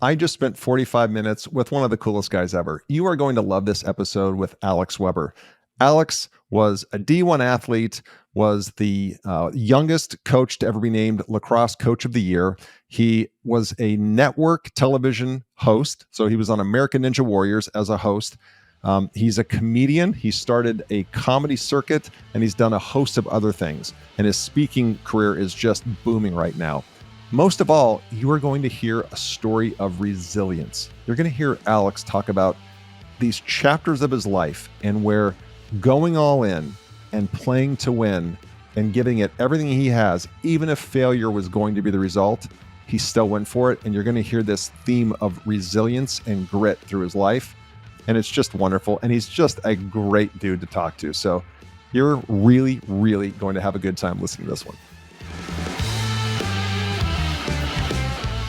I just spent 45 minutes with one of the coolest guys ever. You are going to love this episode with Alex Weber. Alex was a D1 athlete, was the youngest coach to ever be named Lacrosse Coach of the Year. He was a network television host, so he was on American Ninja Warriors as a host. He's a comedian. He started a comedy circuit, and he's done a host of other things. And his speaking career is just booming right now. Most of all, you are going to hear a story of resilience. You're going to hear Alex talk about these chapters of his life and where going all in and playing to win and giving it everything he has, even if failure was going to be the result, he still went for it. And you're going to hear this theme of resilience and grit through his life. And it's just wonderful. And he's just a great dude to talk to. So you're really, really going to have a good time listening to this one.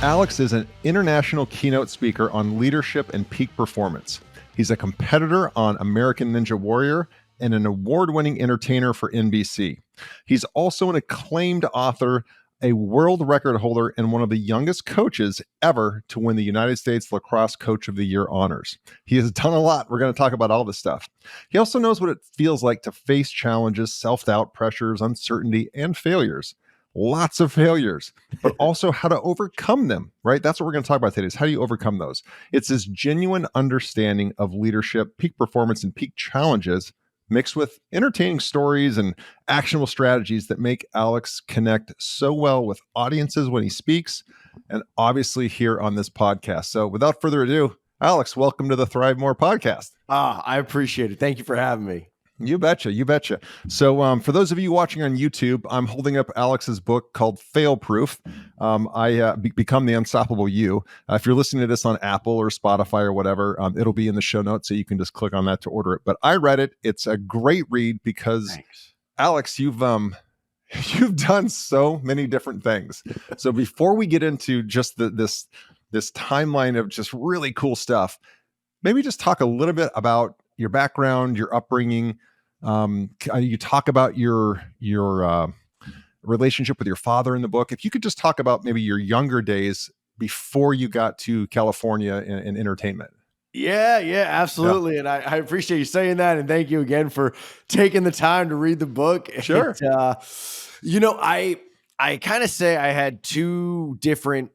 Alex is an international keynote speaker on leadership and peak performance. He's a competitor on American Ninja Warrior and an award-winning entertainer for NBC. He's also an acclaimed author, a world record holder, and one of the youngest coaches ever to win the United States Lacrosse Coach of the Year honors. He has done a lot. We're going to talk about all this stuff. He also knows what it feels like to face challenges, self-doubt, pressures, uncertainty, and failures. Lots of failures, but also how to overcome them, right? That's what we're going to talk about today is how do you overcome those? It's this genuine understanding of leadership, peak performance, and peak challenges mixed with entertaining stories and actionable strategies that make Alex connect so well with audiences when he speaks and obviously here on this podcast. So without further ado, Alex, welcome to the ThriveMore podcast. I appreciate it. Thank you for having me. You betcha. You betcha. So for those of you watching on YouTube, I'm holding up Alex's book called Fail Proof. Become the Unstoppable You. If you're listening to this on Apple or Spotify or whatever, it'll be in the show notes. So you can just click on that to order it. But I read it. It's a great read because Thanks. Alex, you've done so many different things. So before we get into just this timeline of just really cool stuff, maybe just talk a little bit about your background, your upbringing. You talk about your relationship with your father in the book. If you could just talk about maybe your younger days before you got to California in entertainment. Yeah, absolutely. Yeah. And I appreciate you saying that. And thank you again for taking the time to read the book. Sure. I kind of say I had two different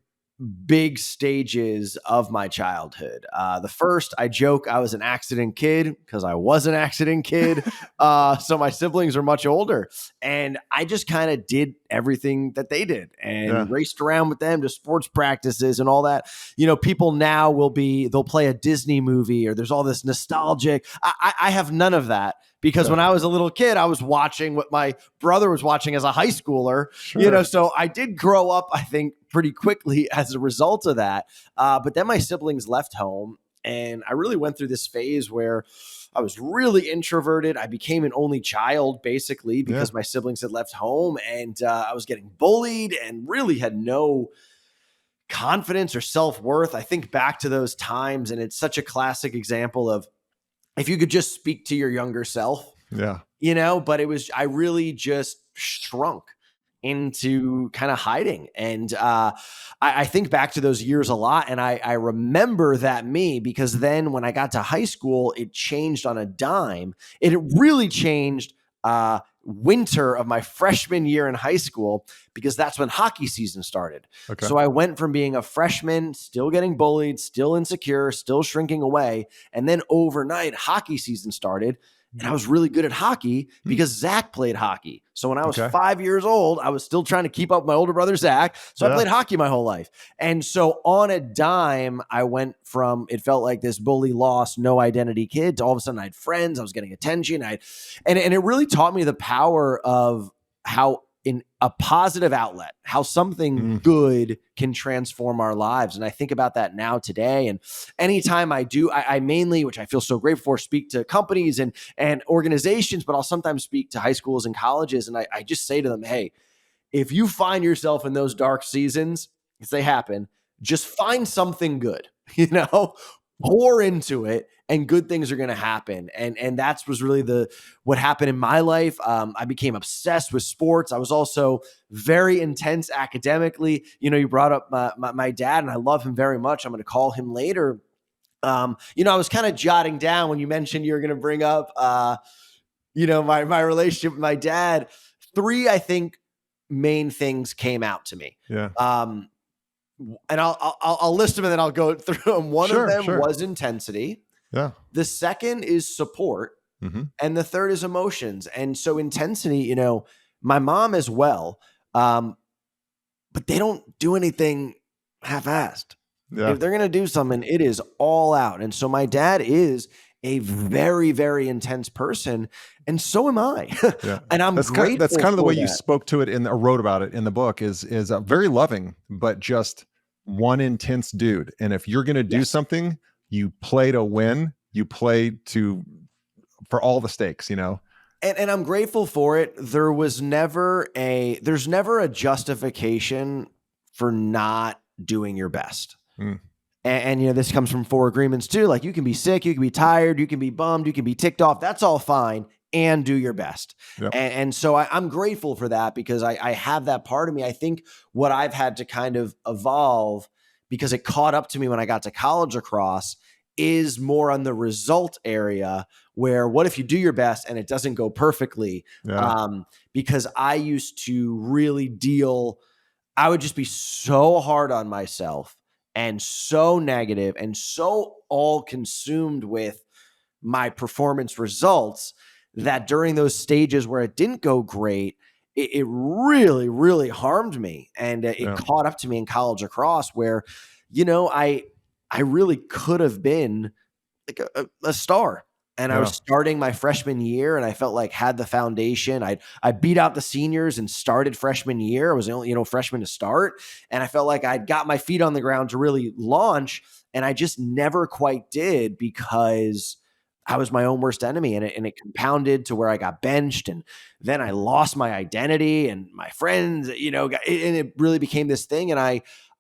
big stages of my childhood. The first, I joke I was an accident kid because I was an accident kid. So my siblings are much older and I just kind of did everything that they did and raced around with them to sports practices and all that. You know, people now they'll play a Disney movie or there's all this nostalgic. I have none of that. Because when I was a little kid, I was watching what my brother was watching as a high schooler, so I did grow up, I think, pretty quickly as a result of that. But then my siblings left home and I really went through this phase where I was really introverted. I became an only child basically because my siblings had left home and I was getting bullied and really had no confidence or self-worth. I think back to those times and it's such a classic example of if you could just speak to your younger self, but I really just shrunk into kind of hiding. And I think back to those years a lot. And I remember that because then when I got to high school, it changed on a dime. It really changed winter of my freshman year in high school because that's when hockey season started. Okay. So I went from being a freshman, still getting bullied, still insecure, still shrinking away. And then overnight hockey season started and I was really good at hockey because Zach played hockey. So when I was 5 years old, I was still trying to keep up with my older brother, Zach. So I played hockey my whole life. And so on a dime, I went from, it felt like this bully lost, no identity kid to all of a sudden I had friends. I was getting attention. And it really taught me the power of how in a positive outlet, how something good can transform our lives. And I think about that now today. And anytime I do, I mainly, which I feel so grateful for, speak to companies and organizations, but I'll sometimes speak to high schools and colleges. And I just say to them, hey, if you find yourself in those dark seasons, if they happen, just find something good, pour into it and good things are going to happen. And that's was really what happened in my life. I became obsessed with sports. I was also very intense academically. You brought up my dad, and I love him very much. I'm going to call him later. I was kind of jotting down when you mentioned you were going to bring up, my relationship with my dad. 3, I think, main things came out to me. Yeah. And I'll list them and then I'll go through them. One of them was intensity. Yeah. The second is support. Mm-hmm. And the third is emotions. And so intensity, my mom as well, but they don't do anything half-assed. Yeah. If they're going to do something, it is all out. And so my dad is a very, very intense person, and so am I. Yeah. And I'm grateful. That's kind of the way you that. spoke to it or wrote about it in the book is very loving, but just one intense dude. And if you're going to do something, you play to win. You play for all the stakes, And I'm grateful for it. There's never a justification for not doing your best. Mm. And this comes from 4 agreements too. Like, you can be sick, you can be tired, you can be bummed, you can be ticked off. That's all fine, and do your best. Yep. And so I'm grateful for that, because I have that part of me. I think what I've had to kind of evolve, because it caught up to me when I got to college lacrosse, is more on the result area, where what if you do your best and it doesn't go perfectly? Yeah. Because I used to really I would just be so hard on myself and so negative and so all consumed with my performance results that during those stages where it didn't go great, it really, really harmed me. And it caught up to me in college lacrosse, where, I really could have been like a star. And I was starting my freshman year, and I felt like had the foundation. I beat out the seniors and started freshman year. I was the only, freshman to start. And I felt like I'd got my feet on the ground to really launch. And I just never quite did, because I was my own worst enemy. And it compounded to where I got benched. And then I lost my identity and my friends, and it really became this thing. And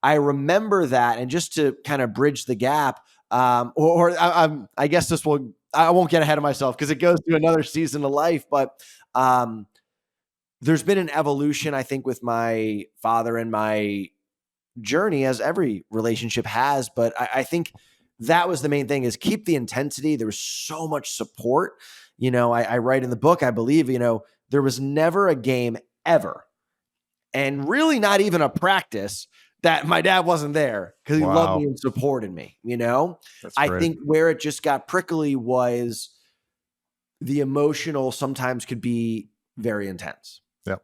I remember that. And just to kind of bridge the gap, I guess I won't get ahead of myself, because it goes through another season of life. But there's been an evolution, I think, with my father and my journey, as every relationship has. But I think that was the main thing, is keep the intensity. There was so much support. I write in the book, I believe, there was never a game ever, and really not even a practice, that my dad wasn't there, because he loved me and supported me. I think where it just got prickly was the emotional sometimes could be very intense. Yep.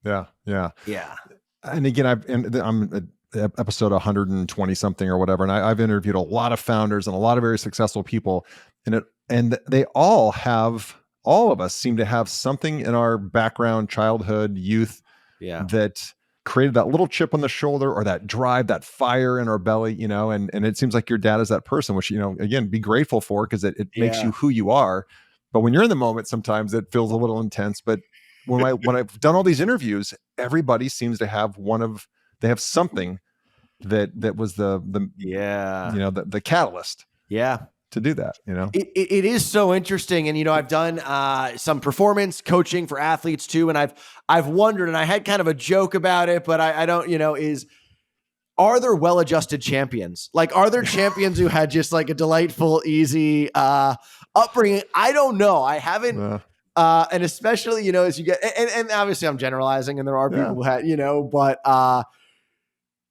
Yeah. Yeah. Yeah. And again, I'm at episode 120 something or whatever. And I've interviewed a lot of founders and a lot of very successful people, and they all of us seem to have something in our background, childhood, youth, that created that little chip on the shoulder, or that drive, that fire in our belly, and it seems like your dad is that person, which, again, be grateful for, because it makes you who you are. But when you're in the moment, sometimes it feels a little intense. But when I've done all these interviews, everybody seems to have they have something that was the catalyst. Yeah. To do that, it is so interesting. And, I've done some performance coaching for athletes too. And I've wondered, and I had kind of a joke about it, but I don't, are there well-adjusted champions? Like, are there champions who had just like a delightful, easy upbringing? I don't know. I haven't, and especially, as you get, and obviously I'm generalizing, and there are people who had, but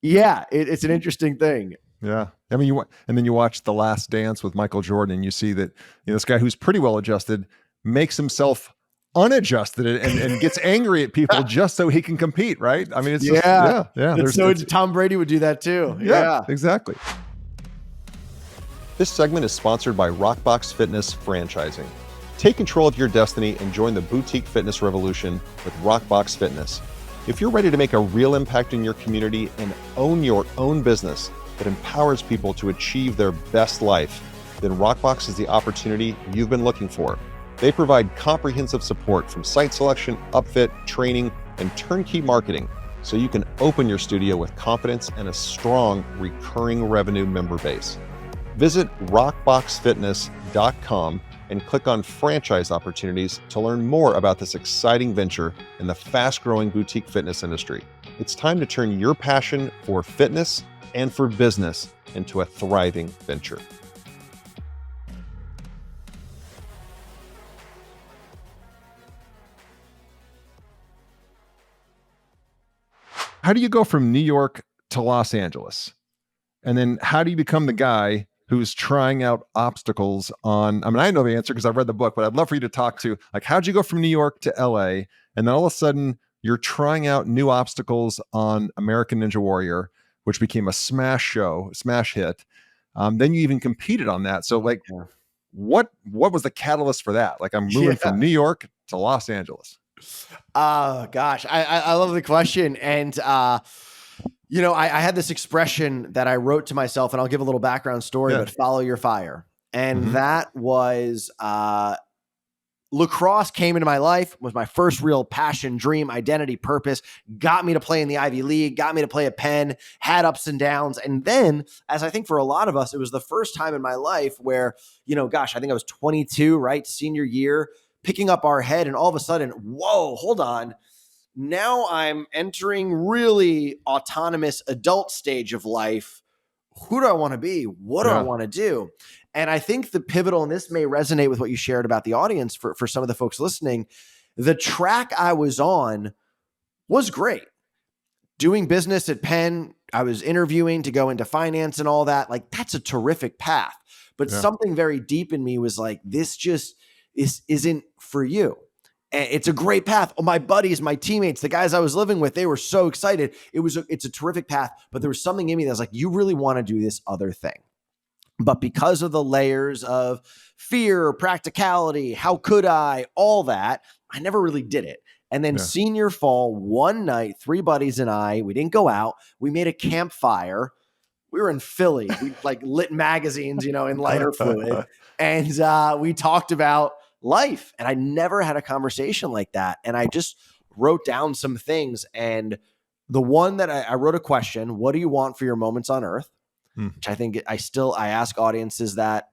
it's an interesting thing. Yeah. I mean, then you watch The Last Dance with Michael Jordan, and you see that, this guy who's pretty well adjusted makes himself unadjusted and gets angry at people just so he can compete. Right. I mean, it's just, Tom Brady would do that too. Yeah, exactly. This segment is sponsored by Rockbox Fitness Franchising. Take control of your destiny and join the boutique fitness revolution with Rockbox Fitness. If you're ready to make a real impact in your community and own your own business that empowers people to achieve their best life, then Rockbox is the opportunity you've been looking for. They provide comprehensive support from site selection, upfit, training, and turnkey marketing, so you can open your studio with confidence and a strong recurring revenue member base. Visit rockboxfitness.com and click on franchise opportunities to learn more about this exciting venture in the fast-growing boutique fitness industry. It's time to turn your passion for fitness and for business into a thriving venture. How do you go from New York to Los Angeles? And then how do you become the guy who's trying out obstacles on, I mean, I know the answer because I've read the book, but I'd love for you to talk to, like, how'd you go from New York to LA? And then all of a sudden you're trying out new obstacles on American Ninja Warrior, which became a smash hit. Then you even competed on that. So like, what was the catalyst for that? Like, I'm moving from New York to Los Angeles. Oh gosh, I love the question. And you know, I had this expression that I wrote to myself, and I'll give a little background story, but follow your fire. And that was lacrosse came into my life, was my first real passion, dream, identity, purpose, got me to play in the Ivy League, got me to play at Penn, had ups and downs. And then, as I think for a lot of us, it was the first time in my life where, you know, gosh, I think I was 22, right? Senior year, picking up our head, and all of a sudden, whoa, hold on. Now I'm entering really autonomous adult stage of life. Who do I want to be? What do I want to do? And I think the pivotal, and this may resonate with what you shared about the audience for some of the folks listening, the track I was on was great. Doing business at Penn, I was interviewing to go into finance and all that. Like, that's a terrific path. But something very deep in me was like, this just isn't for you. And it's a great path. Oh, my buddies, my teammates, the guys I was living with, they were so excited. It's a terrific path. But there was something in me that was like, you really want to do this other thing. But because of the layers of fear, practicality, how could I, all that, I never really did it. And then senior fall, one night, 3 buddies and I, we didn't go out. We made a campfire. We were in Philly. We like lit magazines, you know, in lighter fluid. And we talked about life. And I never had a conversation like that. And I just wrote down some things. And the one that I wrote a question, what do you want for your moments on earth? Which I think I ask audiences that.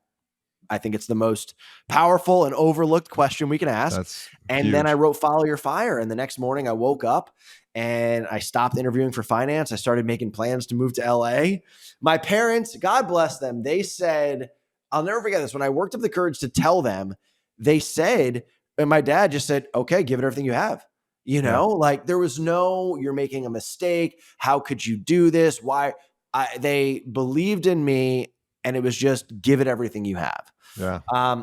I think it's the most powerful and overlooked question we can ask. That's and huge. Then I wrote follow your fire. And the next morning I woke up and I stopped interviewing for finance. I started making plans to move to LA. My parents, God bless them, they said, I'll never forget this. When I worked up the courage to tell them, they said, and my dad just said, okay, give it everything you have. You know, like there was no, you're making a mistake. How could you do this? Why? They believed in me, and it was just give it everything you have. Yeah.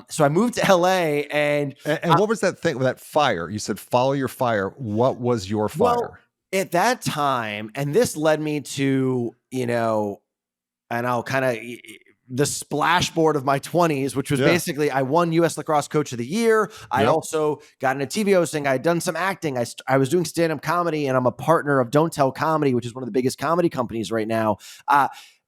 So I moved to LA, and what was that thing with that fire? You said follow your fire. What was your fire? Well, at that time, and this led me to, you know, and I'll kind of the splashboard of my 20s, which was basically I won US Lacrosse Coach of the Year. I also got into TV hosting. I had done some acting. I was doing stand-up comedy, and I'm a partner of Don't Tell Comedy, which is one of the biggest comedy companies right now.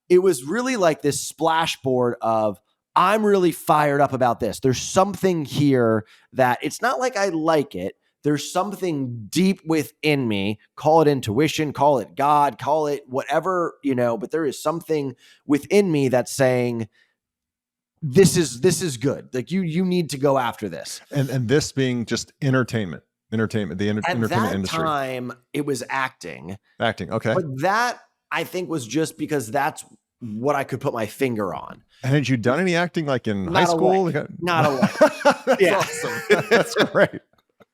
It was really like this splashboard of I'm really fired up about this. There's something here that it's not like I like it. There's something deep within me, call it intuition, call it God, call it whatever, you know, but there is something within me that's saying, this is good. Like you need to go after this. And this being just entertainment, the entertainment industry. At that time, it was acting. Acting, okay. But that, I think, was just because that's what I could put my finger on. And had you done any acting like in high school? Not a lot. That's awesome. That's great.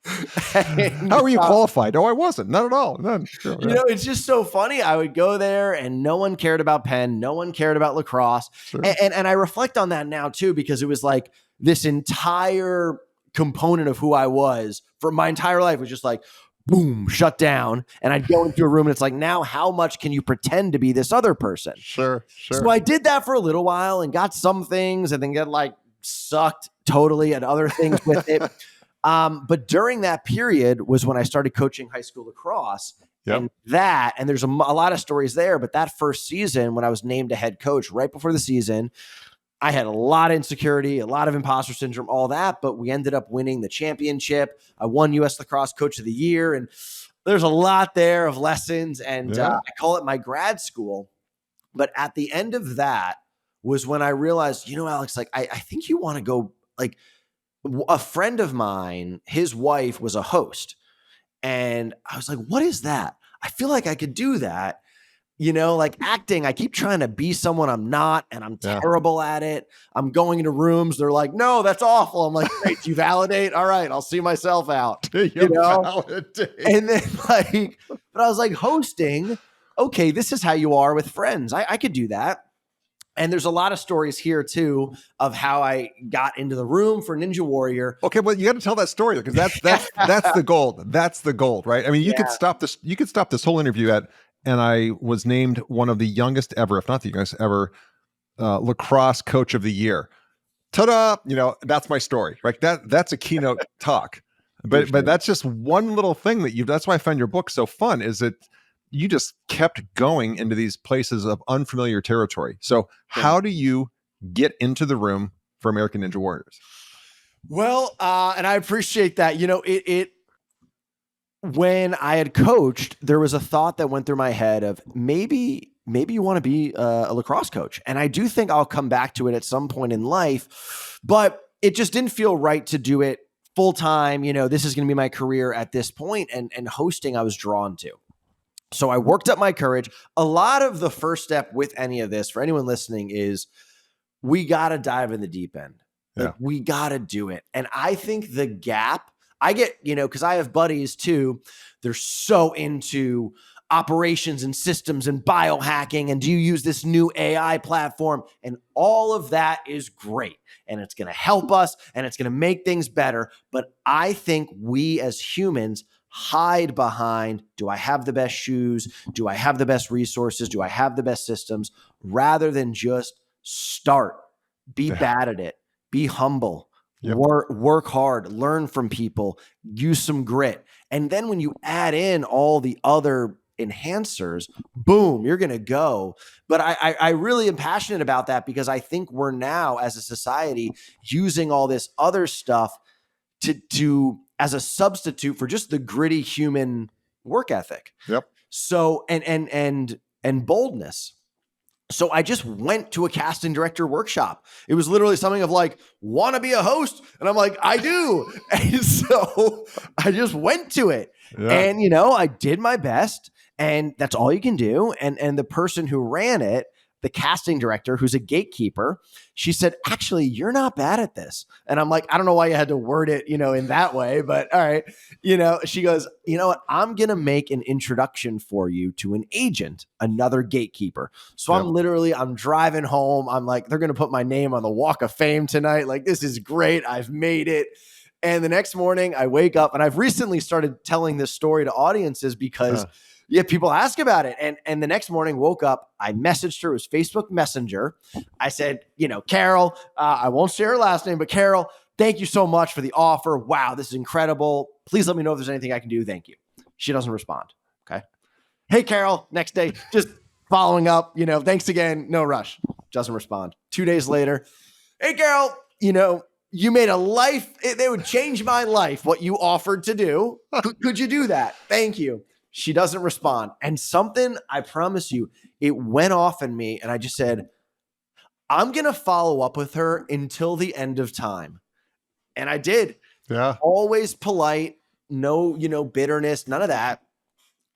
How were you qualified? Oh, I wasn't. Not at all. None. Sure, you know, it's just so funny. I would go there and no one cared about Penn. No one cared about lacrosse. Sure. And I reflect on that now too, because it was like this entire component of who I was for my entire life was just like, boom, shut down. And I'd go into a room and it's like, now how much can you pretend to be this other person? Sure. So I did that for a little while and got some things and then got like sucked totally at other things with it. But during that period was when I started coaching high school lacrosse. And there's a lot of stories there, but that first season when I was named a head coach right before the season, I had a lot of insecurity, a lot of imposter syndrome, all that, but we ended up winning the championship. I won US Lacrosse Coach of the Year, and there's a lot there of lessons, and I call it my grad school. But at the end of that was when I realized, Alex, like, I think you want to go, like, a friend of mine, his wife was a host. And I was like, what is that? I feel like I could do that. Like acting, I keep trying to be someone I'm not, and I'm terrible at it. I'm going into rooms. They're like, no, that's awful. I'm like, great, you validate? All right, I'll see myself out. Validate. And then but I was like, hosting, okay, this is how you are with friends. I could do that. And there's a lot of stories here too of how I got into the room for Ninja Warrior. Okay, well, you got to tell that story because that's the gold. That's the gold, right? I mean, you could stop this. You could stop this whole interview at, and I was named one of the youngest ever, if not the youngest ever, lacrosse coach of the year. Ta-da! That's my story, right? That's a keynote talk. But that's just one little thing that's why I found your book so fun, is that you just kept going into these places of unfamiliar territory. So how do you get into the room for American Ninja Warriors? Well, and I appreciate that. When I had coached, there was a thought that went through my head of maybe you want to be a lacrosse coach. And I do think I'll come back to it at some point in life, but it just didn't feel right to do it full time. This is going to be my career at this point, and hosting I was drawn to. So I worked up my courage. A lot of the first step with any of this, for anyone listening, is we got to dive in the deep end. Like, we got to do it. And I think the gap, I get, because I have buddies too, they're so into operations and systems and biohacking. And do you use this new AI platform? And all of that is great. And it's going to help us and it's going to make things better. But I think we as humans hide behind, do I have the best shoes? Do I have the best resources? Do I have the best systems? Rather than just start, be bad at it, be humble, work hard, learn from people, use some grit. And then when you add in all the other enhancers, boom, you're going to go. But I really am passionate about that because I think we're now as a society using all this other stuff to as a substitute for just the gritty human work ethic. So, and boldness. So I just went to a casting director workshop. It was literally something of like, want to be a host? And I'm like, I do. And so I just went to it. And, I did my best, and that's all you can do. And the person who ran it, the casting director, who's a gatekeeper, she said, actually, you're not bad at this. And I'm like, I don't know why you had to word it, in that way, but all right. She goes, you know what? I'm going to make an introduction for you to an agent, another gatekeeper. So I'm driving home. I'm like, they're going to put my name on the Walk of Fame tonight. Like, this is great. I've made it. And the next morning I wake up, and I've recently started telling this story to audiences because people ask about it. And the next morning woke up, I messaged her. It was Facebook Messenger. I said, Carol, I won't share her last name, but Carol, thank you so much for the offer. Wow, this is incredible. Please let me know if there's anything I can do. Thank you. She doesn't respond. Okay. Hey, Carol, next day, just following up, thanks again. No rush. Doesn't respond. 2 days later. Hey, Carol, you made a life. They would change my life. What you offered to do. Could you do that? Thank you. She doesn't respond. And something, I promise you, it went off in me. And I just said, I'm going to follow up with her until the end of time. And I did. Always polite. No, bitterness, none of that.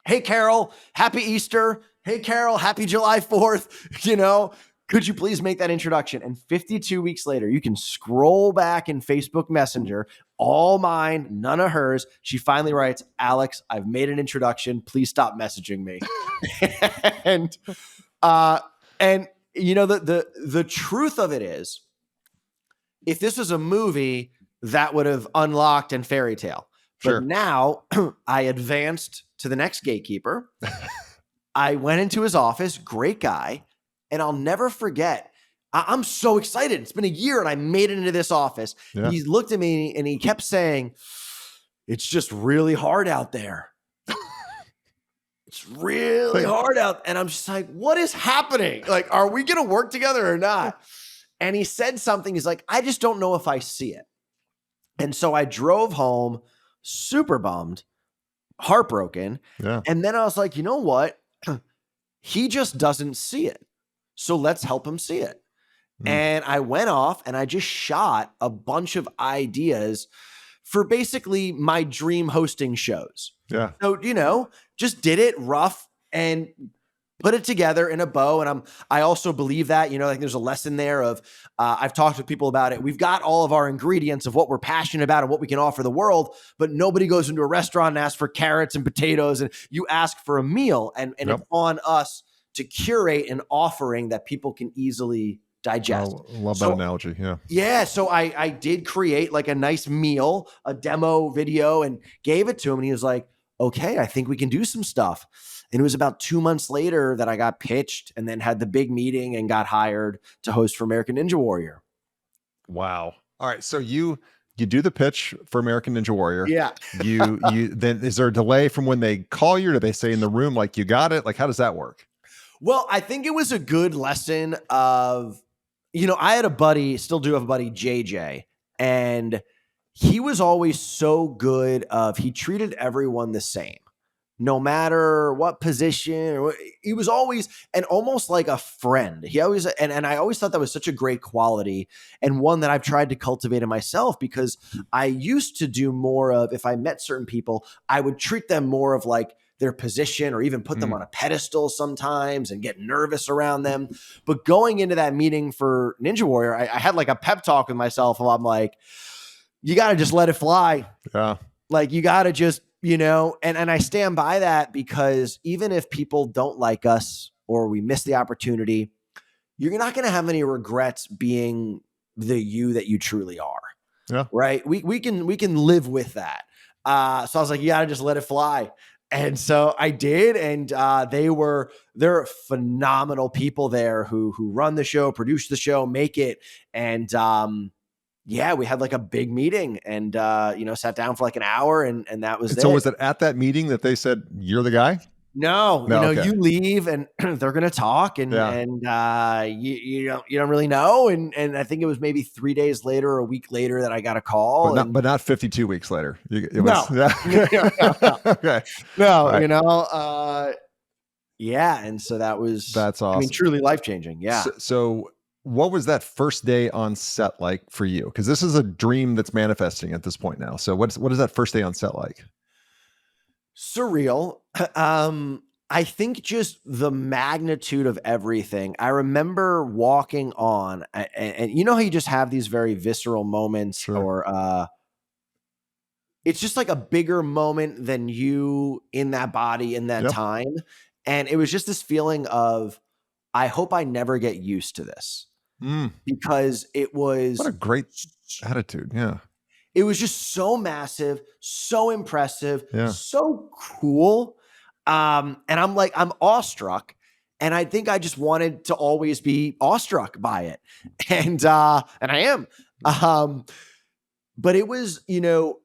Hey, Carol, happy Easter. Hey, Carol, happy July 4th. Could you please make that introduction? And 52 weeks later, you can scroll back in Facebook Messenger, all mine, none of hers. She finally writes, Alex, I've made an introduction. Please stop messaging me. and the truth of it is, if this was a movie, that would have unlocked and fairy tale. But now I advanced to the next gatekeeper. I went into his office, great guy. And I'll never forget, I'm so excited. It's been a year and I made it into this office. He looked at me and he kept saying, it's just really hard out there. It's really hard out. And I'm just like, what is happening? Like, are we going to work together or not? And he said something. He's like, I just don't know if I see it. And so I drove home super bummed, heartbroken. And then I was like, you know what? He just doesn't see it. So let's help him see it. And I went off and I just shot a bunch of ideas for basically my dream hosting shows. Yeah. So, just did it rough and put it together in a bow. And I also believe that, like there's a lesson there of, I've talked with people about it. We've got all of our ingredients of what we're passionate about and what we can offer the world, but nobody goes into a restaurant and asks for carrots and potatoes, and you ask for a meal, and it's on us to curate an offering that people can easily digest. I love that analogy. Yeah. Yeah. So I did create like a nice meal, a demo video, and gave it to him. And he was like, okay, I think we can do some stuff. And it was about 2 months later that I got pitched and then had the big meeting and got hired to host for American Ninja Warrior. Wow. All right. So you do the pitch for American Ninja Warrior. Yeah. You then, is there a delay from when they call you? Or do they say in the room, like, you got it? Like, how does that work? Well, I think it was a good lesson of, I had a buddy, still do have a buddy, JJ, and he was always so good he treated everyone the same, no matter what position. He was always, and almost like a friend. He always, and I always thought that was such a great quality, and one that I've tried to cultivate in myself, because I used to do more of, if I met certain people, I would treat them more of like their position, or even put them on a pedestal sometimes and get nervous around them. But going into that meeting for Ninja Warrior, I had like a pep talk with myself, and I'm like, you got to just let it fly. Yeah. Like, you got to just, and I stand by that, because even if people don't like us or we miss the opportunity, you're not going to have any regrets being the you that you truly are. Yeah. Right. We can live with that. So I was like, you got to just let it fly. And so I did. And they're phenomenal people there who run the show, produce the show, make it. And, yeah, we had like a big meeting, and, sat down for like an hour, and that was it. So was it at that meeting that they said, you're the guy? No, Okay. you leave and they're going to talk, and, you don't really know. And I think it was maybe 3 days later, or a week later, that I got a call. But not 52 weeks later. It No. was, No. Okay. No, Right. yeah. And so that's awesome. I mean, truly life-changing. Yeah. So what was that first day on set like for you? Because this is a dream that's manifesting at this point now. So what is that first day on set like? Surreal. I think just the magnitude of everything. I remember walking on, and you know how you just have these very visceral moments, Sure. or it's just like a bigger moment than you in that body in that time. And it was just this feeling of, I hope I never get used to this, because it was, what a great attitude. Yeah. it was just so massive, so impressive, Yeah. so cool. And I'm like, I'm awestruck. And I think I just wanted to always be awestruck by it. And I am. But it was,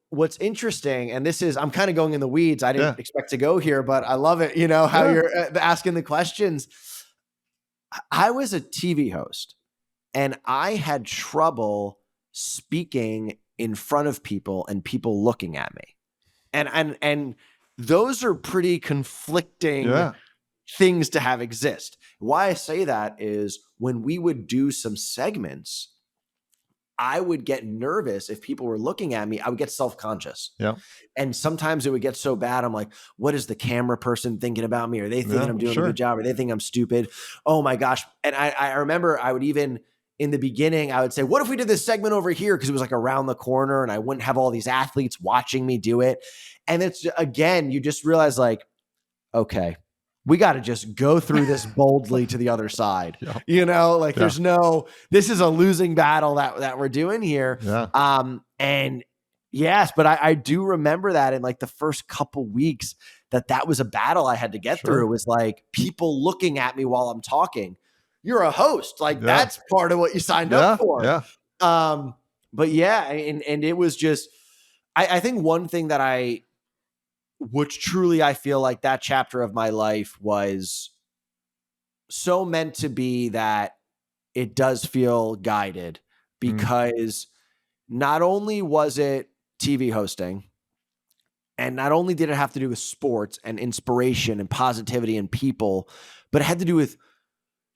what's interesting, and this is, I'm kind of going in the weeds. I didn't expect to go here, but I love it. How you're asking the questions. I was a TV host, and I had trouble speaking in front of people and people looking at me. And those are pretty conflicting things to have exist. Why I say that is, when we would do some segments, I would get nervous if people were looking at me. I would get self-conscious. Yeah. And sometimes it would get so bad, I'm like, what is the camera person thinking about me? Are they thinking I'm doing a good job? Are they thinking I'm stupid? Oh my gosh. And I remember I would even, in the beginning, I would say, what if we did this segment over here? Because it was like around the corner, and I wouldn't have all these athletes watching me do it. And it's, again, you just realize, like, okay, we got to just go through this boldly to the other side. There's this is a losing battle that we're doing here. Yeah. And yes, but I do remember that in like the first couple weeks, that was a battle I had to get through. It was like people looking at me while I'm talking. You're a host. Like, that's part of what you signed up for. Yeah. But yeah, and it was just, I think one thing that which truly I feel like that chapter of my life was so meant to be, that it does feel guided, because not only was it TV hosting, and not only did it have to do with sports and inspiration and positivity and people, but it had to do with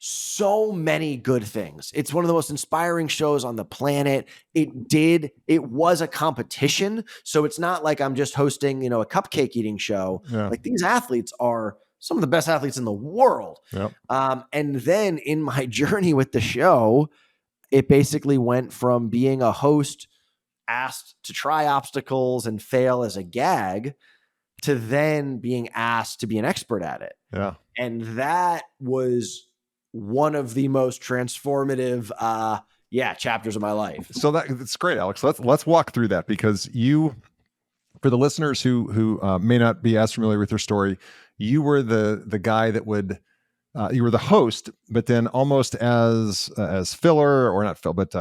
so many good things. It's one of the most inspiring shows on the planet. It was a competition. So it's not like I'm just hosting, a cupcake eating show. Yeah. Like, these athletes are some of the best athletes in the world. Yep. And then in my journey with the show, it basically went from being a host asked to try obstacles and fail as a gag to then being asked to be an expert at it. Yeah. And that was one of the most transformative chapters of my life. So that's great, Alex. Let's walk through that, because for the listeners who may not be as familiar with your story, you were the guy that would you were the host, but then almost as filler, or not fill, but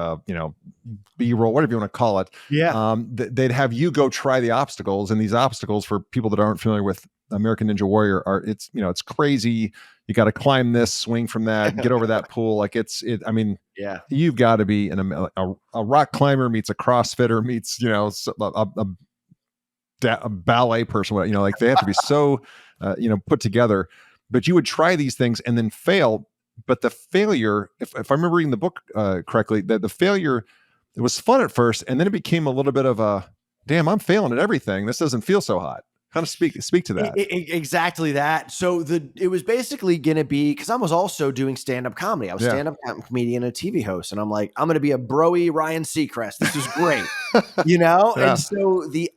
B-roll, whatever you want to call it. Yeah. They'd have you go try the obstacles, and these obstacles, for people that aren't familiar with American Ninja Warrior, it's crazy. You got to climb this, swing from that, get over that pool. Like I mean, Yeah. you've got to be a rock climber meets a CrossFitter meets a ballet person. Like they have to be so put together. But you would try these things and then fail. But the failure, if I remember reading the book correctly, the failure, it was fun at first, and then it became a little bit of a, damn, I'm failing at everything. This doesn't feel so hot. Kind of speak to that. Exactly that. So it was basically going to be, because I was also doing stand-up comedy. I was stand-up comedian and a TV host. And I'm like, I'm going to be a broy Ryan Seacrest. This is great. Yeah. And so the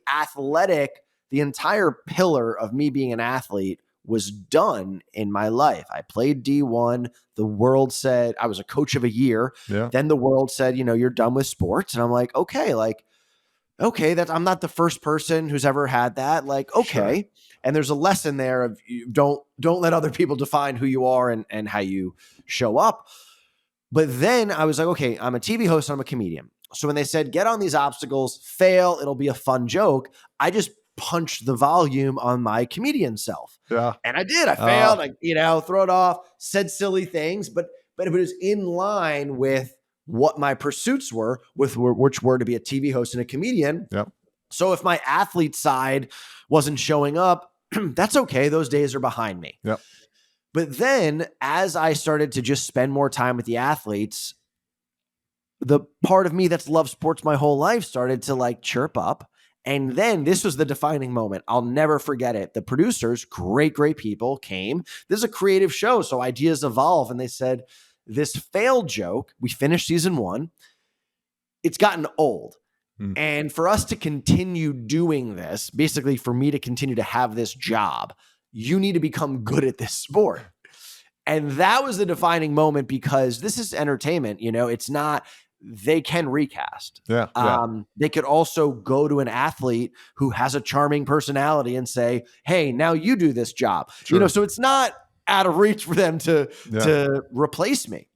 entire pillar of me being an athlete was done in my life. I played D1. The world said I was a coach of a year. Yeah. Then the world said, you're done with sports. And I'm like, okay, I'm not the first person who's ever had that. Like, okay. Sure. And there's a lesson there of don't let other people define who you are and how you show up. But then I was like, okay, I'm a TV host and I'm a comedian. So when they said, get on these obstacles, fail, it'll be a fun joke, I just punched the volume on my comedian self. Yeah. And I did. I failed. I throw it off, said silly things, but it was in line with what my pursuits were, which were to be a TV host and a comedian. Yep. So if my athlete side wasn't showing up, that's okay. Those days are behind me. Yep. But then as I started to just spend more time with the athletes, the part of me that's loved sports my whole life started to chirp up. And then this was the defining moment. I'll never forget it. The producers, great people, came. This is a creative show, so ideas evolve. And they said, this failed joke, we finished season 1, it's gotten old. And for us to continue doing this, basically for me to continue to have this job, you need to become good at this sport. And that was the defining moment, because this is entertainment. It's not, they can recast. Yeah. They could also go to an athlete who has a charming personality and say, hey, now you do this job. Sure. So it's not out of reach for them to replace me.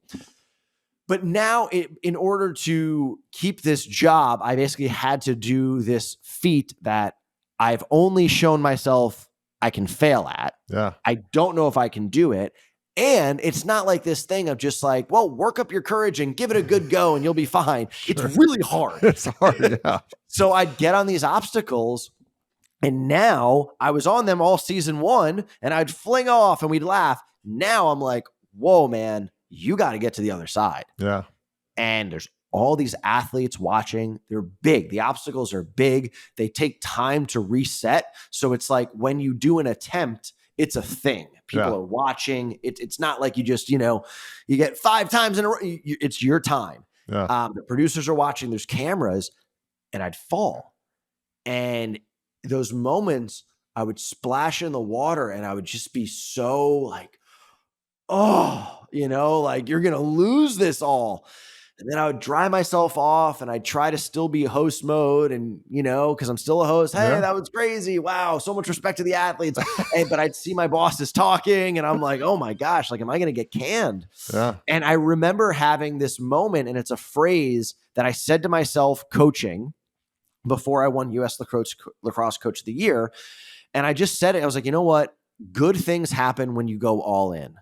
But now in order to keep this job, I basically had to do this feat that I've only shown myself I can fail at. Yeah. I don't know if I can do it. And it's not like this thing of just work up your courage and give it a good go and you'll be fine. Sure. It's really hard. It's hard, yeah. So I'd get on these obstacles, and now I was on them all season 1, and I'd fling off and we'd laugh. Now I'm like, whoa, man, you got to get to the other side. Yeah. And there's all these athletes watching. They're big. The obstacles are big. They take time to reset. So it's like when you do an attempt, it's a thing. People are watching. It's not like you just, you get 5 times in a row. It's your time. Yeah. The producers are watching. There's cameras, and I'd fall. And those moments, I would splash in the water, and I would just be so you're going to lose this all. And then I would dry myself off, and I'd try to still be host mode, and, because I'm still a host. Hey, that was crazy. Wow. So much respect to the athletes. But I'd see my bosses talking, and I'm like, oh my gosh, am I going to get canned? Yeah. And I remember having this moment, and it's a phrase that I said to myself coaching before I won US Lacrosse Coach of the Year. And I just said it. I was like, you know what? Good things happen when you go all in.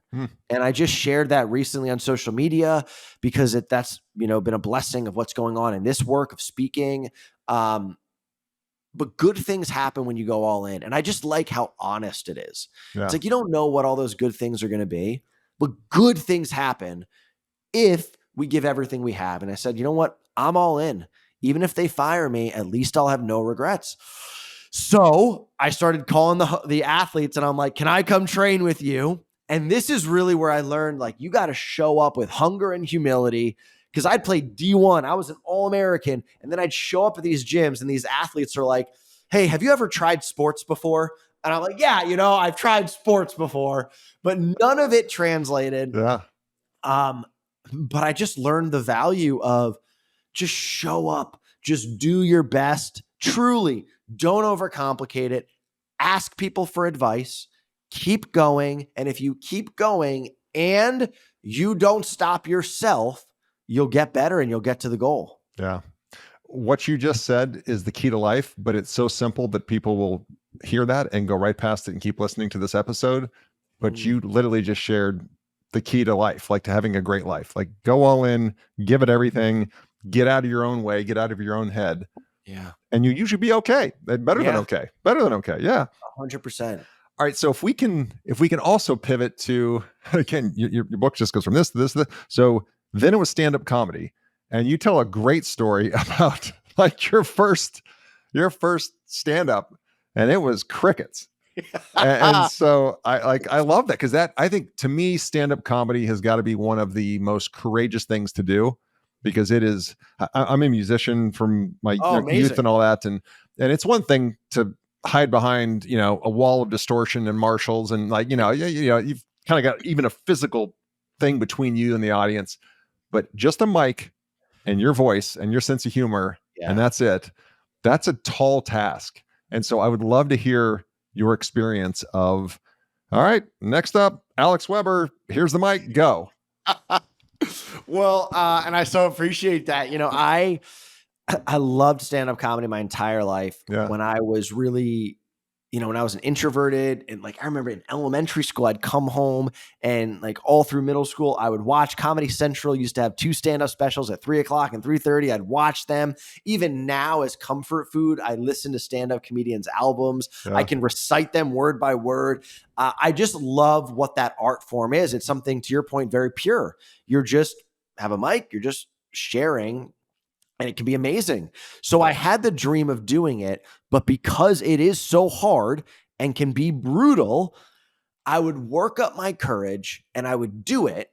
And I just shared that recently on social media, because that's been a blessing of what's going on in this work of speaking. But good things happen when you go all in. And I just like how honest it is. Yeah. It's like, you don't know what all those good things are going to be, but good things happen if we give everything we have. And I said, you know what? I'm all in. Even if they fire me, at least I'll have no regrets. So I started calling the athletes and I'm like, can I come train with you? And this is really where I learned, like, you got to show up with hunger and humility. Because I'd played D1, I was an All-American, and then I'd show up at these gyms and these athletes are like, hey, have you ever tried sports before? And I'm like, yeah, I've tried sports before, but none of it translated. Yeah. But I just learned the value of just show up, just do your best. Truly, don't overcomplicate it. Ask people for advice. Keep going. And if you keep going and you don't stop yourself, you'll get better and you'll get to the goal. Yeah. What you just said is the key to life, but it's so simple that people will hear that and go right past it and keep listening to this episode. But you literally just shared the key to life, like to having a great life. Like, go all in, give it everything, get out of your own way, get out of your own head. Yeah. And you usually be okay. Better than okay. Better than okay. Yeah. 100%. All right. So if we can also pivot to, again, your book just goes from this to this to this. So then it was stand-up comedy. And you tell a great story about like your first stand-up, and it was crickets. And so I love that, because that, I think, to me, stand-up comedy has got to be one of the most courageous things to do, because it is. I'm a musician from my youth and all that, and it's one thing to hide behind a wall of distortion and Marshalls, and you've kind of got even a physical thing between you and the audience, but just a mic and your voice and your sense of humor, and that's it. That's a tall task. And so I would love to hear your experience of, all right, next up, Alex Weber, here's the mic, go. Well, and I so appreciate that. I loved stand-up comedy my entire life. Yeah. When I was really, when I was an introverted, and like, I remember in elementary school, I'd come home and like all through middle school, I would watch Comedy Central used to have 2 stand-up specials at 3:00 and 3:30. I'd watch them. Even now, as comfort food, I listen to stand-up comedians' albums. Yeah. I can recite them word by word. I just love what that art form is. It's something, to your point, very pure. You're just have a mic, you're just sharing, and it can be amazing. So I had the dream of doing it, but because it is so hard and can be brutal, I would work up my courage and I would do it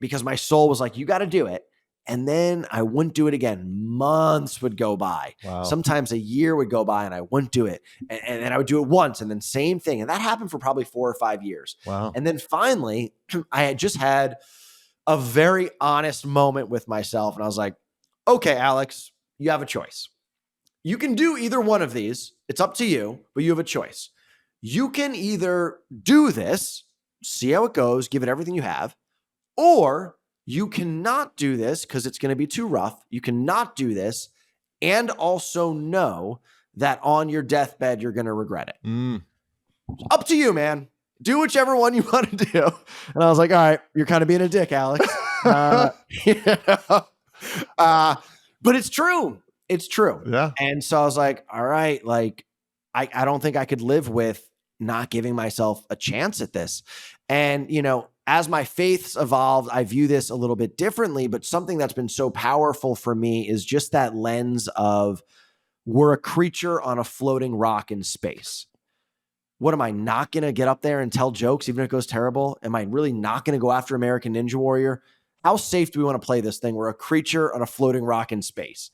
because my soul was like, you got to do it. And then I wouldn't do it again. Months would go by. Wow. Sometimes a year would go by and I wouldn't do it. And then I would do it once and then same thing. And that happened for probably 4 or 5 years. Wow. And then finally, I had just had a very honest moment with myself. And I was like, okay, Alex, you have a choice. You can do either one of these. It's up to you, but you have a choice. You can either do this, see how it goes, give it everything you have, or you cannot do this because it's going to be too rough. You cannot do this and also know that on your deathbed, you're going to regret it. Up to you, man. Do whichever one you want to do. And I was like, all right, you're kind of being a dick, Alex. But it's true. It's true. Yeah. And so I was like, all right, like, I don't think I could live with not giving myself a chance at this. And, as my faiths evolved, I view this a little bit differently, but something that's been so powerful for me is just that lens of we're a creature on a floating rock in space. What, am I not going to get up there and tell jokes even if it goes terrible? Am I really not going to go after American Ninja Warrior? How safe do we want to play this thing? We're a creature on a floating rock in space,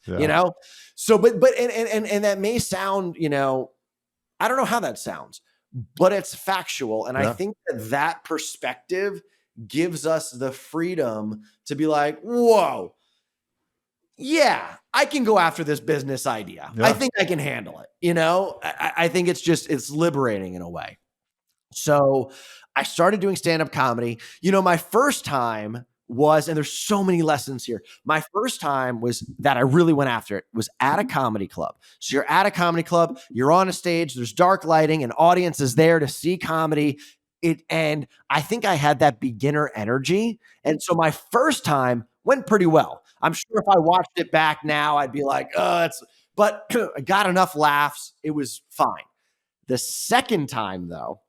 So, but that may sound, I don't know how that sounds, but it's factual. And I think that perspective gives us the freedom to be like, whoa, yeah, I can go after this business idea. I think I can handle it. I think it's liberating in a way. So I started doing stand-up comedy. My first time was, and there's so many lessons here. My first time was that I really went after it was at a comedy club. So you're at a comedy club, you're on a stage, there's dark lighting, an audience is there to see comedy. And I think I had that beginner energy. And so my first time went pretty well. I'm sure if I watched it back now, I'd be like, but I got enough laughs. It was fine. The second time, though,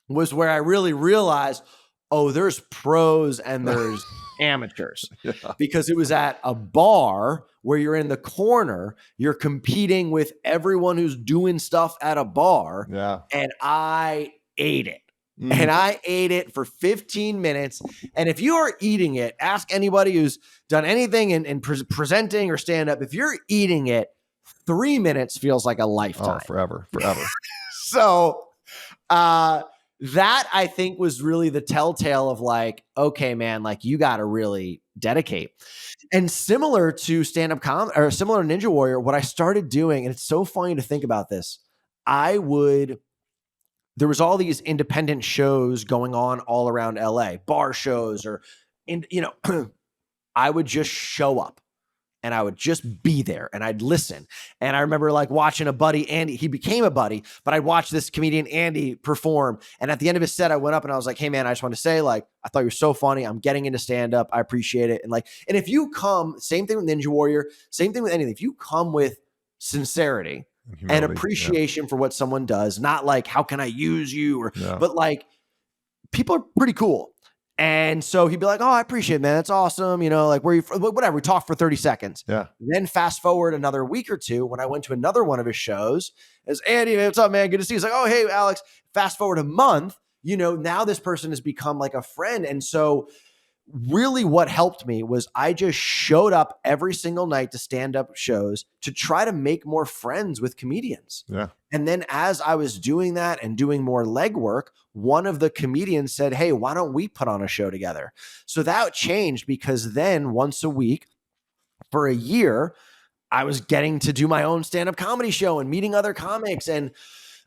was where I really realized, Oh, there's pros and there's amateurs, Yeah. because it was at a bar where you're in the corner, you're competing with everyone who's doing stuff at a bar. Yeah. And I ate it. Mm. And I ate it for 15 minutes. And if you are eating it, ask anybody who's done anything in presenting or stand up. If you're eating it, 3 minutes feels like a lifetime. Oh, forever. So, that I think was really the telltale of like, okay, man, like you got to really dedicate. And similar to stand-up comedy, or similar to Ninja Warrior, what I started doing, and it's so funny to think about this, there was all these independent shows going on all around LA, bar shows, I would just show up. And I would just be there and I'd listen. And I remember like watching a buddy, Andy, he became a buddy, but I'd watch this comedian, Andy, perform. And at the end of his set, I went up and I was like, hey man, I just want to say, like, I thought you were so funny. I'm getting into stand-up. I appreciate it. And if you come, same thing with Ninja Warrior, same thing with anything. If you come with sincerity and appreciation for what someone does, not like, how can I use you? But like, people are pretty cool. And so he'd be like, oh, I appreciate it, man. That's awesome. Like where you, whatever. We talked for 30 seconds. Yeah. Then fast forward another week or two, when I went to another one of his shows, as Andy, what's up, man? Good to see you. He's like, oh, hey, Alex. Fast forward a month, now this person has become like a friend. And so really what helped me was I just showed up every single night to stand-up shows to try to make more friends with comedians. Yeah. And then as I was doing that and doing more legwork, one of the comedians said, hey, why don't we put on a show together? So that changed, because then once a week for a year, I was getting to do my own stand-up comedy show and meeting other comics. And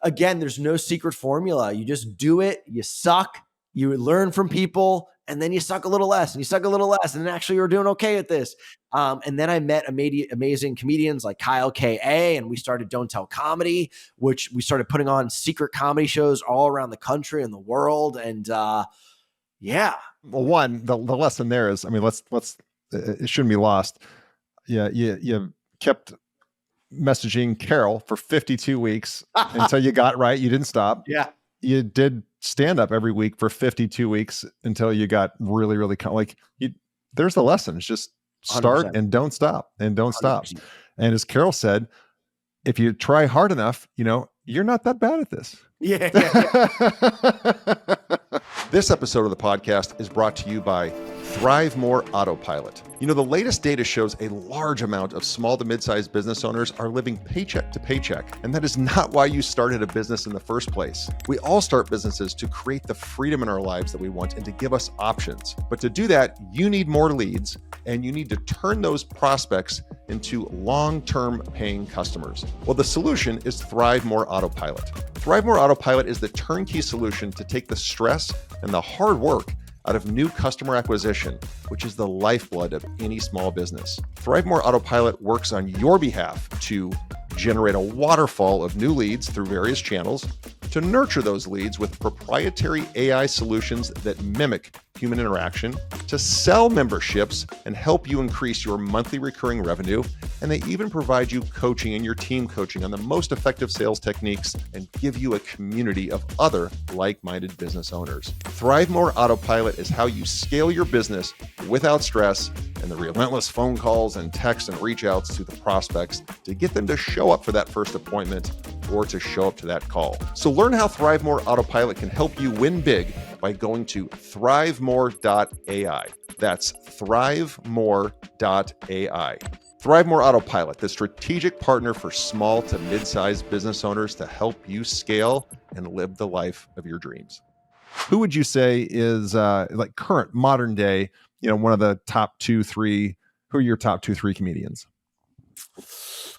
again, there's no secret formula. You just do it. You suck. You learn from people, and then you suck a little less, and you suck a little less, and then actually you're doing okay at this. And then I met amazing comedians like Kyle K.A., and we started Don't Tell Comedy, which we started putting on secret comedy shows all around the country and the world. And yeah. Well, one, the lesson there is, I mean, let's it shouldn't be lost. Yeah, you kept messaging Carol for 52 weeks until you got right. You didn't stop. Yeah. You did stand up every week for 52 weeks until you got really, really there's the lesson. It's just start 100%. and don't stop and don't 100%. stop. And as Carol said, if you try hard enough, you're not that bad at this. Yeah. This episode of the podcast is brought to you by ThriveMore Autopilot. The latest data shows a large amount of small to mid-sized business owners are living paycheck to paycheck, and that is not why you started a business in the first place. We all start businesses to create the freedom in our lives that we want and to give us options. But to do that, you need more leads, and you need to turn those prospects into long-term paying customers. Well, the solution is ThriveMore Autopilot. ThriveMore Autopilot is the turnkey solution to take the stress and the hard work out of new customer acquisition, which is the lifeblood of any small business. ThriveMore Autopilot works on your behalf to generate a waterfall of new leads through various channels, to nurture those leads with proprietary AI solutions that mimic human interaction, to sell memberships and help you increase your monthly recurring revenue, and they even provide you coaching and your team coaching on the most effective sales techniques and give you a community of other like-minded business owners. ThriveMore Autopilot is how you scale your business without stress and the relentless phone calls and texts and reach outs to the prospects to get them to show up for that first appointment or to show up to that call. So learn how ThriveMore Autopilot can help you win big by going to thrivemore.ai. That's thrivemore.ai. ThriveMore Autopilot, the strategic partner for small to mid-sized business owners to help you scale and live the life of your dreams. Who would you say is like current modern day, one of the top 2-3, who are your top 2-3 comedians?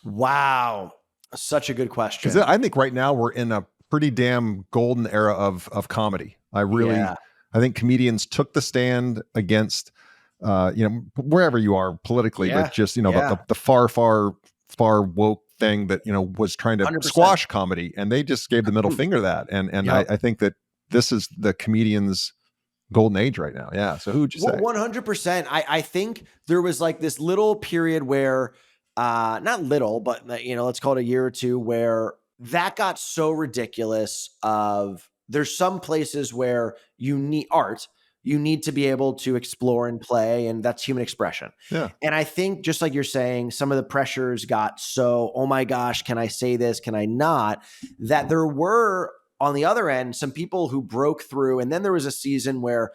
Wow. Such a good question. Because I think right now we're in a pretty damn golden era of comedy. I think comedians took the stand against, wherever you are politically, but just, the far woke thing that, was trying to 100%. squash comedy, and they just gave the middle finger to that. And I think that this is the comedians' golden age right now. Yeah. So who would you say? 100%. I think there was like this little period where, not little, but let's call it a year or two, where that got so ridiculous there's some places where you need art You need to be able to explore and play, and that's human expression. Yeah. And I think, just like you're saying, some of the pressures got so, oh my gosh, can I say this? Can I not? That there were, on the other end, some people who broke through. And then there was a season where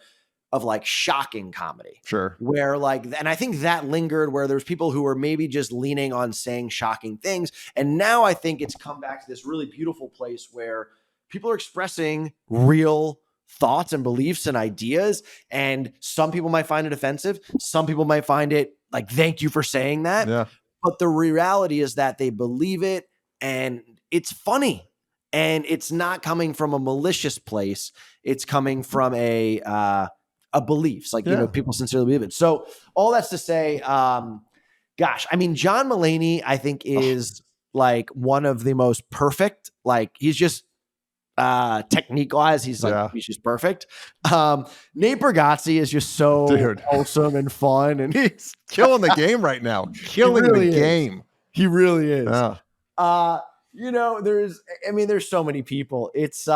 of like shocking comedy. Sure. Where like, and I think that lingered, where there's people who were maybe just leaning on saying shocking things. And now I think it's come back to this really beautiful place where people are expressing real thoughts and beliefs and ideas. And some people might find it offensive. Some people might find it like, thank you for saying that. Yeah. But the reality is that they believe it, and it's funny, and it's not coming from a malicious place. It's coming from a beliefs, like, people sincerely believe it. So all that's to say, gosh, I mean, John Mulaney, I think, is like one of the most perfect, like, he's just technique wise, he's just perfect. Nate Bargatze is just so wholesome and fun, and he's killing the game right now. Killing the game. He really is. Yeah. There's so many people. It's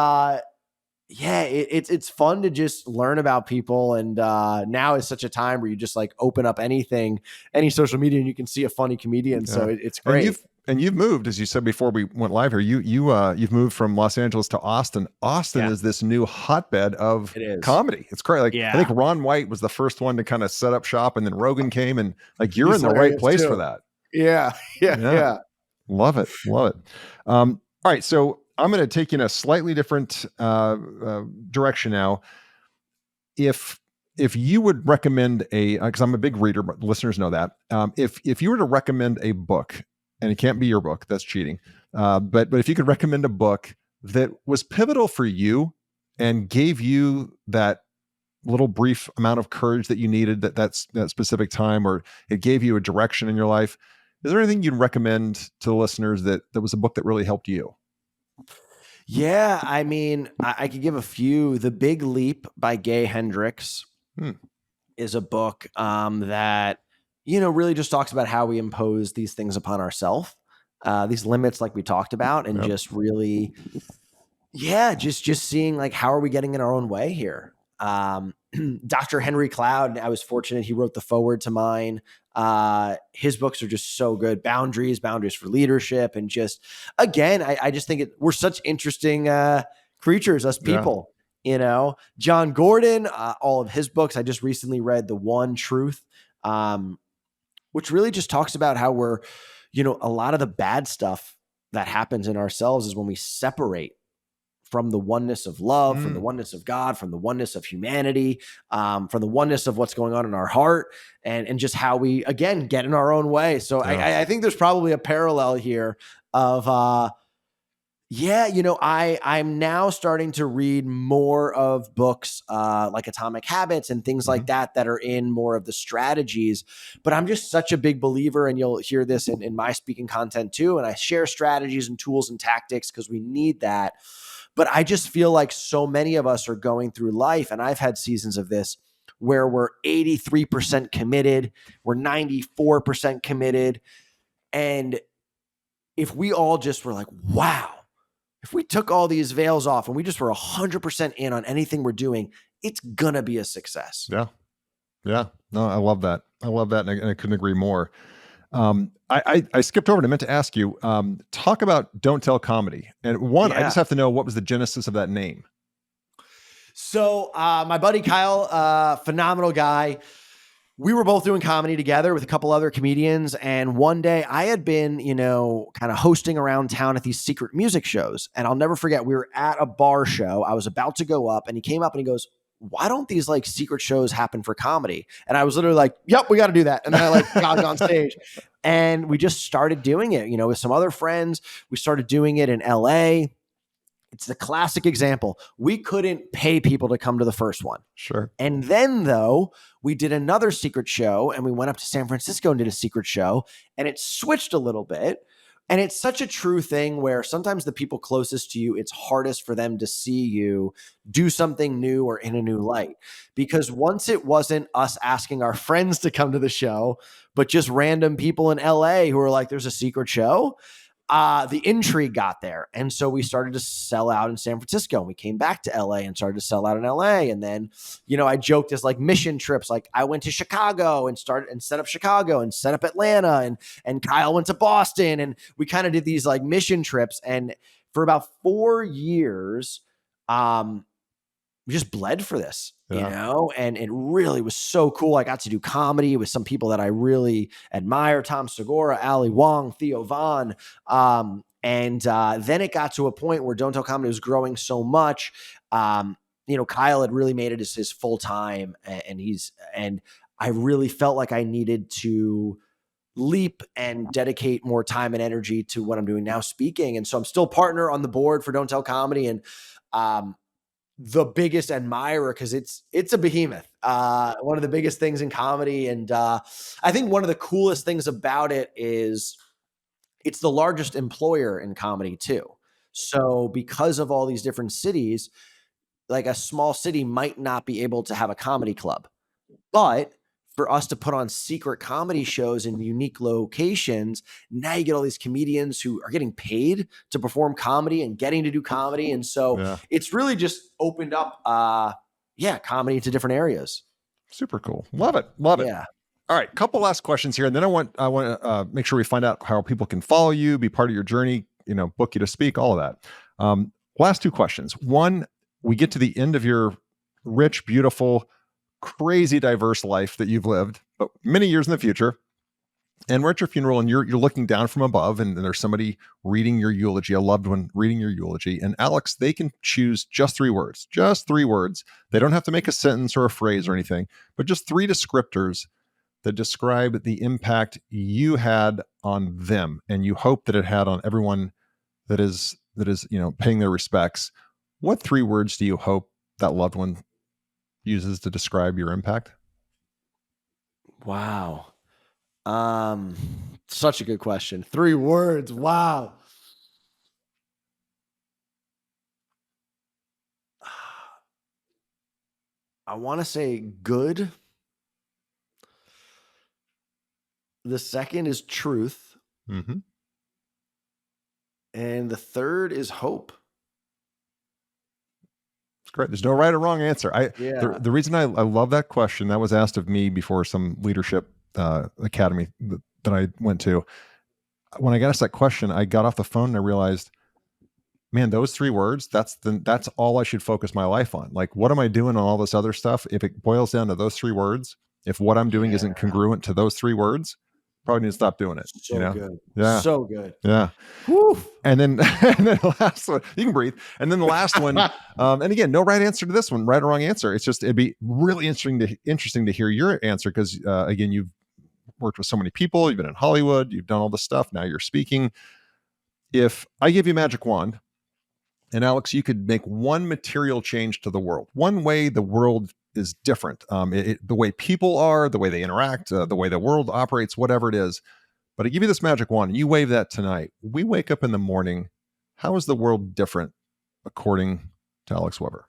it's fun to just learn about people. And now is such a time where you just like open up anything, any social media, and you can see a funny comedian. Yeah. So it's great. And you've moved, as you said before we went live here, you've moved from Los Angeles to Austin. Austin is this new hotbed of comedy. It's great. Like, I think Ron White was the first one to kind of set up shop, and then Rogan came, and like, you're in the right place for that. Yeah. Love it. All right. So I'm going to take you in a slightly different direction now. If you would recommend because I'm a big reader, but listeners know that. If you were to recommend a book, and it can't be your book, that's cheating. But if you could recommend a book that was pivotal for you and gave you that little brief amount of courage that you needed that specific time, or it gave you a direction in your life, is there anything you'd recommend to the listeners that was a book that really helped you? Yeah, I mean, I could give a few. The Big Leap by Gay Hendricks is a book that, really just talks about how we impose these things upon ourselves, these limits like we talked about, and just really, just seeing like, how are we getting in our own way here? Dr. Henry Cloud, I was fortunate. He wrote the foreword to mine. His books are just so good. Boundaries for Leadership. And just, again, I just think we're such interesting creatures, us people, John Gordon, all of his books. I just recently read The One Truth, which really just talks about how we're, a lot of the bad stuff that happens in ourselves is when we separate from the oneness of love, from the oneness of God, from the oneness of humanity, from the oneness of what's going on in our heart, and just how we, again, get in our own way. So I think there's probably a parallel here of, I'm now starting to read more of books like Atomic Habits and things like that are in more of the strategies. But I'm just such a big believer, and you'll hear this in my speaking content too, and I share strategies and tools and tactics because we need that. But I just feel like so many of us are going through life, and I've had seasons of this where we're 83% committed, we're 94% committed. And if we all just were like, wow, if we took all these veils off and we just were 100% in on anything we're doing, it's going to be a success. Yeah. No, I love that. And I couldn't agree more. I skipped over and I meant to ask you, talk about Don't Tell Comedy. And I just have to know, what was the genesis of that name? So my buddy Kyle, phenomenal guy. We were both doing comedy together with a couple other comedians. And one day I had been, kind of hosting around town at these secret music shows. And I'll never forget, we were at a bar show. I was about to go up, and he came up and he goes, why don't these like secret shows happen for comedy? And I was literally like, yep, we got to do that. And then I like got on stage, and we just started doing it, with some other friends. We started doing it in LA. It's the classic example. We couldn't pay people to come to the first one. Sure. And then though, we did another secret show, and we went up to San Francisco and did a secret show, and it switched a little bit. And it's such a true thing where sometimes the people closest to you, it's hardest for them to see you do something new or in a new light. Because once it wasn't us asking our friends to come to the show, but just random people in LA who are like, there's a secret show. the intrigue got there. And so we started to sell out in San Francisco, and we came back to LA and started to sell out in LA. And then, I joked as like mission trips. Like I went to Chicago and set up Chicago and set up Atlanta, and Kyle went to Boston, and we kind of did these like mission trips. And for about 4 years, we just bled for this, and it really was so cool. I got to do comedy with some people that I really admire: Tom Segura, Ali Wong, Theo Vaughn. And then it got to a point where Don't Tell Comedy was growing so much. Kyle had really made it as his full time, and I really felt like I needed to leap and dedicate more time and energy to what I'm doing now, speaking. And so I'm still partner on the board for Don't Tell Comedy, and the biggest admirer, because it's a behemoth, one of the biggest things in comedy. And I think one of the coolest things about it is it's the largest employer in comedy too. So because of all these different cities, like a small city might not be able to have a comedy club, but for us to put on secret comedy shows in unique locations, now you get all these comedians who are getting paid to perform comedy and getting to do comedy. And so it's really just opened up, comedy to different areas. Super cool. Love it. Love it. Yeah. All right. Couple last questions here. And then I want to make sure we find out how people can follow you, be part of your journey, book you to speak, all of that. Last two questions. One, we get to the end of your rich, beautiful, crazy diverse life that you've lived, but many years in the future. And we're at your funeral, and you're looking down from above, and there's somebody reading your eulogy, a loved one reading your eulogy. And Alex, they can choose just 3 words. Just 3 words. They don't have to make a sentence or a phrase or anything, but just 3 descriptors that describe the impact you had on them, and you hope that it had on everyone that is paying their respects. What 3 words do you hope that loved one uses to describe your impact? Wow. Such a good question. 3 words. Wow. I want to say good. The second is truth. Mm-hmm. And the third is hope. It's great. There's no right or wrong answer. The reason I love that question, that was asked of me before some leadership academy that I went to. When I got asked that question, I got off the phone and I realized, man, those 3 words, that's all I should focus my life on. Like, what am I doing on all this other stuff? If it boils down to those 3 words, if what I'm doing isn't congruent to those 3 words, probably need to stop doing it. So good. Yeah. So good. Yeah. Woo. And then the last one, you can breathe. And then the last one, and again, no right answer to this one, right or wrong answer. It's just, it'd be really interesting to hear your answer, because again, you've worked with so many people, you've been in Hollywood, you've done all this stuff, now you're speaking. If I give you a magic wand, and Alex, you could make one material change to the world, one way the world is different, the way people are, the way they interact, the way the world operates, whatever it is. But I give you this magic wand and you wave that tonight. We wake up in the morning. How is the world different according to Alex Weber?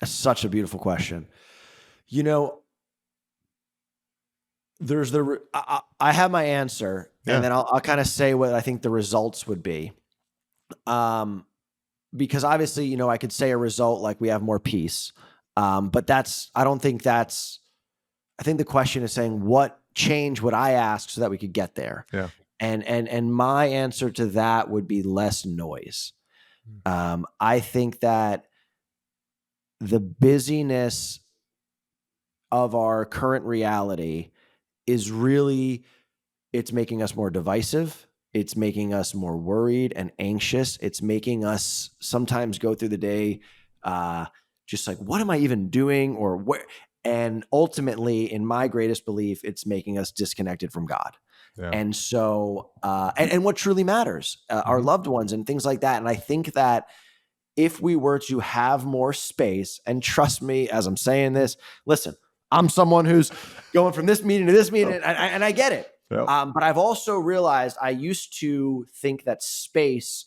Such a beautiful question. There's I have my answer, and then I'll kind of say what I think the results would be. Because obviously, I could say a result like we have more peace. But I think the question is saying, what change would I ask so that we could get there? Yeah. And my answer to that would be less noise. I think that the busyness of our current reality is really, it's making us more divisive. It's making us more worried and anxious. It's making us sometimes go through the day just like, what am I even doing, or where? And ultimately, in my greatest belief, it's making us disconnected from God. Yeah. And so, and what truly matters, our loved ones and things like that. And I think that if we were to have more space, and trust me, as I'm saying this, listen, I'm someone who's going from this meeting to this meeting, and I get it. Yep. But I've also realized I used to think that space,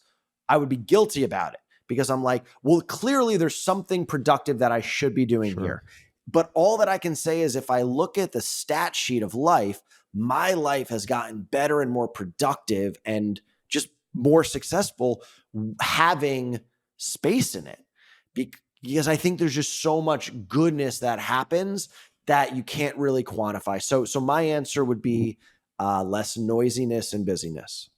I would be guilty about it, because I'm like, well, clearly there's something productive that I should be doing here. But all that I can say is if I look at the stat sheet of life, my life has gotten better and more productive and just more successful having space in it. Because I think there's just so much goodness that happens that you can't really quantify. So my answer would be less noisiness and busyness.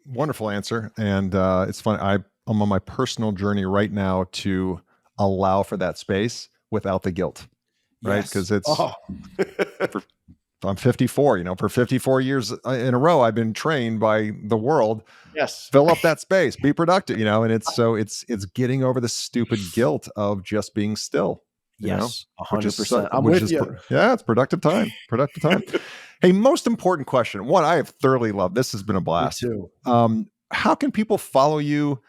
Wonderful answer. And it's funny. I'm on my personal journey right now to allow for that space without the guilt, right? Yes. Because I'm 54, for 54 years in a row, I've been trained by the world. Yes. Fill up that space, be productive, and it's getting over the stupid guilt of just being still. Yes, which is 100%. I'm with you. Yeah, it's productive time. Productive time. Hey, most important question. One I have thoroughly loved. This has been a blast. Me too. How can people follow you,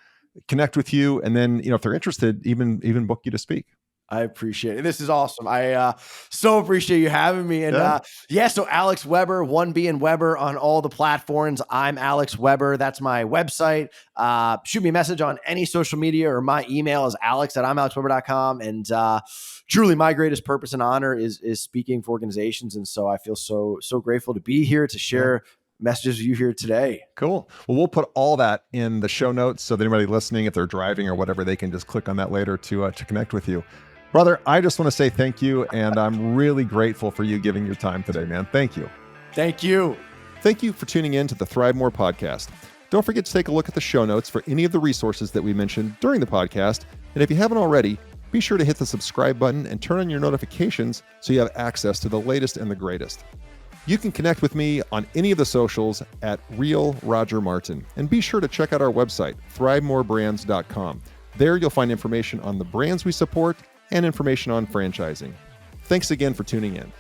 connect with you, and then if they're interested, even book you to speak? I appreciate it. This is awesome. I so appreciate you having me. And so Alex Weber, 1B and Weber on all the platforms. I'm Alex Weber. That's my website. Shoot me a message on any social media, or my email is alex@imalexweber.com. And truly my greatest purpose and honor is speaking for organizations. And so I feel so grateful to be here to share messages with you here today. Cool. Well, we'll put all that in the show notes so that anybody listening, if they're driving or whatever, they can just click on that later to connect with you. Brother, I just want to say thank you, and I'm really grateful for you giving your time today, man. Thank you. Thank you. Thank you for tuning in to the ThriveMore podcast. Don't forget to take a look at the show notes for any of the resources that we mentioned during the podcast. And if you haven't already, be sure to hit the subscribe button and turn on your notifications so you have access to the latest and the greatest. You can connect with me on any of the socials at Real Roger Martin. And be sure to check out our website, ThriveMoreBrands.com. There you'll find information on the brands we support and information on franchising. Thanks again for tuning in.